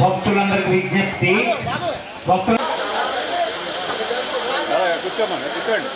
భక్తులందరికీ విజ్ఞప్తి, భక్తులు కూర్చోమని కూర్చోండి.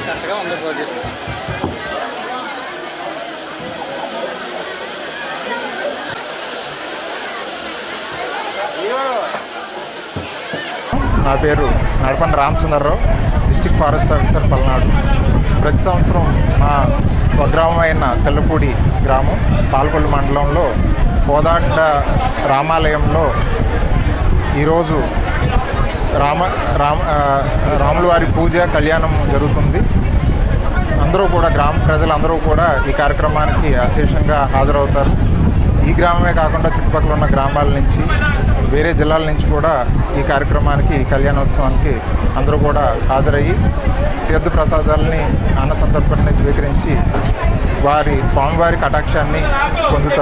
కరెక్ట్గా ఉంది ప్రాజెక్ట్. నా పేరు నడపండి Ramachandra Rao, district forest officer Palnadu. ప్రతి సంవత్సరం మా స్వగ్రామం అయిన తెల్లపూడి గ్రామం పాల్గొల్లు మండలంలో కోదాండ రామాలయంలో ఈరోజు రాములవారి పూజ కళ్యాణం జరుగుతుంది. అందరూ కూడా గ్రామ ప్రజలందరూ కూడా ఈ కార్యక్రమానికి అశేషంగా హాజరవుతారు. ఈ గ్రామమే కాకుండా చుట్టుపక్కల ఉన్న గ్రామాల నుంచి, వేరే జిల్లాల నుంచి కూడా ఈ కార్యక్రమానికి, ఈ కళ్యాణోత్సవానికి అందరూ కూడా హాజరయ్యి తీర్థ ప్రసాదాలని, అన్న సంతర్పణని స్వీకరించి స్వామివారి కటాక్షాన్ని పొందుతారు.